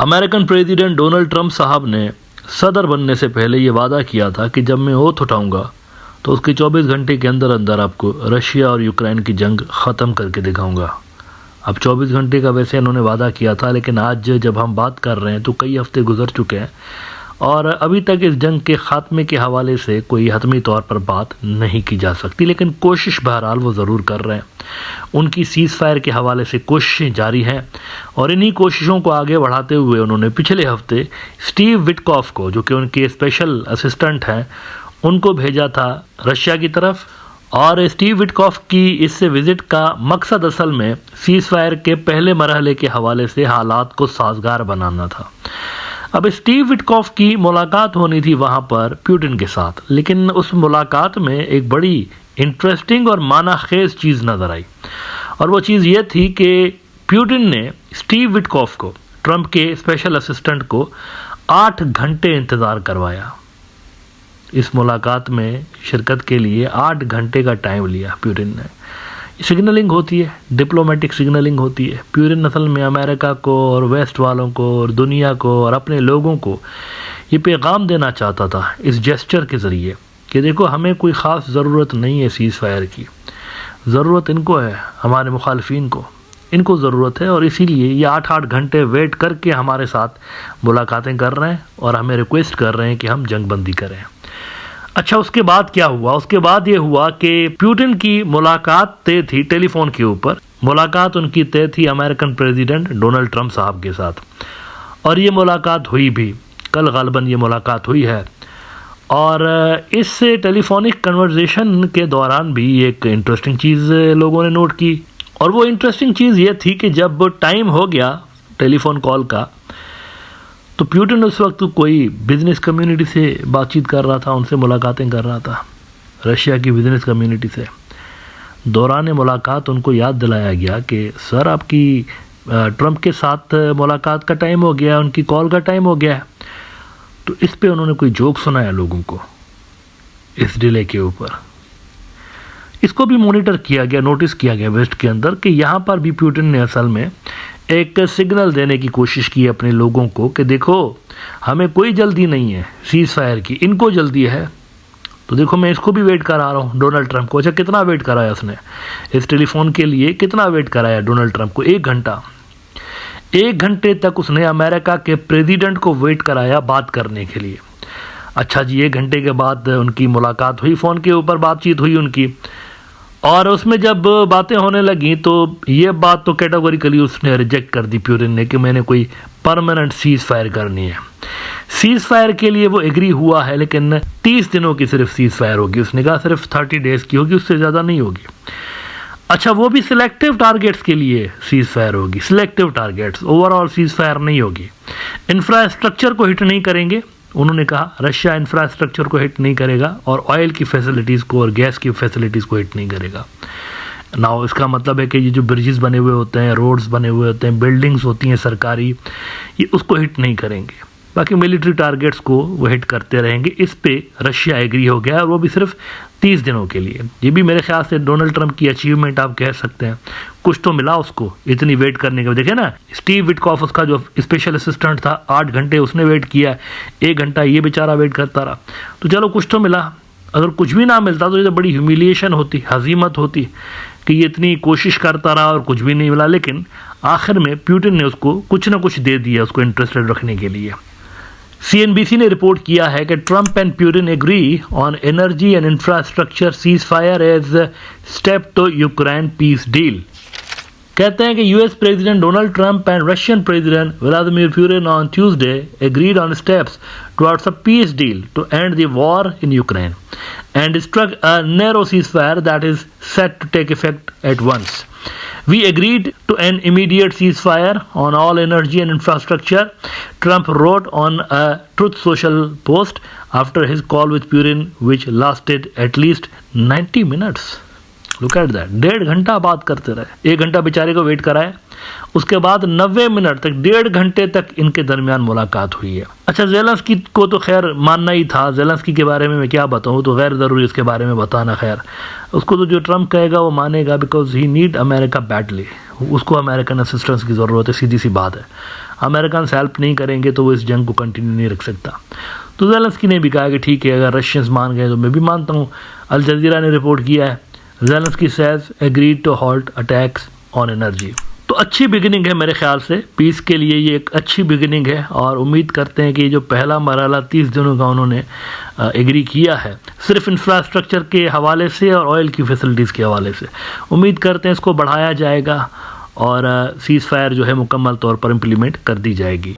American president Donald Trump साहब ने सदर बनने से पहले ये वादा किया था कि जब मैं ओथ उठाऊंगा तो उसके 24 घंटे के अंदर अंदर आपको रशिया और यूक्रेन की जंग ख़त्म करके दिखाऊंगा। अब 24 घंटे का वैसे इन्होंने वादा किया था, लेकिन आज जब हम बात कर रहे हैं तो कई हफ्ते गुजर चुके हैं और अभी तक इस जंग के ख़ात्मे के हवाले से कोई हतमी तौर पर बात नहीं की जा सकती, लेकिन कोशिश बहरहाल वो ज़रूर कर रहे हैं। उनकी सीज़ फायर के हवाले से कोशिशें जारी हैं और इन्हीं कोशिशों को आगे बढ़ाते हुए उन्होंने पिछले हफ्ते स्टीव विटकॉफ को, जो कि उनके स्पेशल असिस्टेंट हैं, उनको भेजा था रशिया की तरफ। और स्टीव विटकॉफ की इस विज़िट का मकसद असल में सीज़ फायर के पहले मरहले के हवाले से हालात को साजगार बनाना था। अब स्टीव विटकॉफ की मुलाकात होनी थी वहाँ पर पुतिन के साथ, लेकिन उस मुलाकात में एक बड़ी इंटरेस्टिंग और मानाखेज चीज़ नज़र आई और वो चीज़ ये थी कि पुतिन ने स्टीव विटकॉफ को, ट्रंप के स्पेशल असिस्टेंट को 8 घंटे इंतज़ार करवाया। इस मुलाकात में शिरकत के लिए 8 घंटे का टाइम लिया पुतिन ने। सिग्नलिंग होती है, डिप्लोमेटिक सिग्नलिंग होती है। पुतिन असल में अमेरिका को और वेस्ट वालों को और दुनिया को और अपने लोगों को ये पैगाम देना चाहता था इस जेस्चर के ज़रिए कि देखो, हमें कोई ख़ास ज़रूरत नहीं है सीज़ फायर की, ज़रूरत इनको है, हमारे मुखालफिन को, इनको ज़रूरत है। और इसीलिए ये 8-8 घंटे वेट करके हमारे साथ मुलाकातें कर रहे हैं और हमें रिक्वेस्ट कर रहे हैं कि हम जंगबंदी करें। अच्छा, उसके बाद क्या हुआ? उसके बाद ये हुआ कि पुतिन की मुलाकात तय थी टेलीफोन के ऊपर। मुलाकात उनकी तय थी अमेरिकन प्रेसिडेंट डोनाल्ड ट्रंप साहब के साथ और ये मुलाकात हुई भी। कल गालिबन ये मुलाकात हुई है और इस टेलीफोनिक कन्वर्सेशन के दौरान भी एक इंटरेस्टिंग चीज़ लोगों ने नोट की और वो इंटरेस्टिंग चीज़ ये थी कि जब टाइम हो गया टेलीफोन कॉल का तो पुतिन उस वक्त कोई बिज़नेस कम्युनिटी से बातचीत कर रहा था, उनसे मुलाकातें कर रहा था, रशिया की बिज़नेस कम्युनिटी से। दौरान मुलाकात उनको याद दिलाया गया कि सर, आपकी ट्रंप के साथ मुलाकात का टाइम हो गया, उनकी कॉल का टाइम हो गया है। तो इस पे उन्होंने कोई जोक सुनाया लोगों को इस डिले के ऊपर। इसको भी मॉनिटर किया गया, नोटिस किया गया वेस्ट के अंदर कि यहाँ पर भी पुतिन ने असल में एक सिग्नल देने की कोशिश की अपने लोगों को कि देखो, हमें कोई जल्दी नहीं है सीज़ फायर की, इनको जल्दी है। तो देखो, मैं इसको भी वेट करा रहा हूँ डोनाल्ड ट्रंप को। अच्छा, कितना वेट कराया उसने इस टेलीफोन के लिए? कितना वेट कराया डोनाल्ड ट्रंप को? 1 घंटा। 1 घंटे तक उसने अमेरिका के प्रेसिडेंट को वेट कराया बात करने के लिए। अच्छा जी, 1 घंटे के बाद उनकी मुलाकात हुई, फ़ोन के ऊपर बातचीत हुई उनकी और उसमें जब बातें होने लगी तो ये बात तो कैटेगोरिकली उसने रिजेक्ट कर दी पुतिन ने कि मैंने कोई परमानेंट सीज़ फायर करनी है। सीज़ फायर के लिए वो एग्री हुआ है, लेकिन 30 दिनों की सिर्फ सीज़ फायर होगी। उसने कहा सिर्फ 30 डेज़ की होगी, उससे ज़्यादा नहीं होगी। अच्छा, वो भी सिलेक्टिव टारगेट्स के लिए सीज़ फायर होगी, selective targets, overall seize fire नहीं होगी। इंफ्रास्ट्रक्चर को हिट नहीं करेंगे, उन्होंने कहा रशिया इंफ्रास्ट्रक्चर को हिट नहीं करेगा और ऑयल की फैसिलिटीज़ को और गैस की फैसिलिटीज़ को हिट नहीं करेगा। नाउ इसका मतलब है कि ये जो ब्रिजेस बने हुए होते हैं, रोड्स बने हुए होते हैं, बिल्डिंग्स होती हैं सरकारी, ये उसको हिट नहीं करेंगे। बाकी मिलिट्री टारगेट्स को वो हिट करते रहेंगे। इस पे रशिया एग्री हो गया और वो भी सिर्फ 30 दिनों के लिए। ये भी मेरे ख्याल से डोनाल्ड ट्रंप की अचीवमेंट आप कह सकते हैं। कुछ तो मिला उसको इतनी वेट करने के। देखे ना, स्टीव विटकॉफ उसका जो स्पेशल असिस्टेंट था, 8 घंटे उसने वेट किया, 1 घंटा ये बेचारा वेट करता रहा। तो चलो, कुछ तो मिला। अगर कुछ भी ना मिलता तो ये तो बड़ी ह्यूमिलिएशन होती, हजीमत होती कि ये इतनी कोशिश करता रहा और कुछ भी नहीं मिला। लेकिन आखिर में पुतिन ने उसको कुछ ना कुछ दे दिया उसको इंटरेस्टेड रखने के लिए। CNBC ने रिपोर्ट किया है कि Trump and Putin agree on energy and infrastructure ceasefire as step to Ukraine peace deal. कहते हैं कि US president Donald Trump and Russian president Vladimir Putin on Tuesday agreed on steps towards a peace deal to end the war in Ukraine and struck a narrow ceasefire that is set to take effect at once. We agreed to an immediate ceasefire on all energy and infrastructure, Trump wrote on a Truth Social post after his call with Putin, which lasted at least 90 minutes. Look at that. 1.5 घंटा बात करते रहे। 1 घंटा बेचारे को wait कराया, उसके बाद 90 मिनट तक, 1.5 घंटे तक इनके दरमियान मुलाकात हुई है। अच्छा, ज़ेलेंस्की को तो खैर मानना ही था। ज़ेलेंस्की के बारे में मैं क्या बताऊँ, तो गैर ज़रूरी उसके बारे में बताना। खैर, उसको तो जो ट्रंप कहेगा वो मानेगा, because he need America badly. उसको अमेरिकन असिस्टेंस की ज़रूरत है, सीधी सी बात है। अमेरिकन हेल्प नहीं करेंगे तो वो इस जंग को कंटिन्यू नहीं रख सकता। तो ज़ेलेंस्की ने भी कहा कि ठीक है, अगर रशियंस मान गए तो मैं भी मानता हूँ। अल जज़ीरा ने रिपोर्ट किया है, Zelensky says agreed to halt attacks on energy. तो अच्छी बिगिनिंग है मेरे ख्याल से, पीस के लिए ये एक अच्छी बिगिनिंग है और उम्मीद करते हैं कि जो पहला मरहला 30 दिनों का उन्होंने एग्री किया है सिर्फ इंफ्रास्ट्रक्चर के हवाले से और ऑयल की फैसिलिटीज़ के हवाले से, उम्मीद करते हैं इसको बढ़ाया जाएगा और सीज़ फायर जो है मुकम्मल तौर पर इम्प्लीमेंट कर दी जाएगी।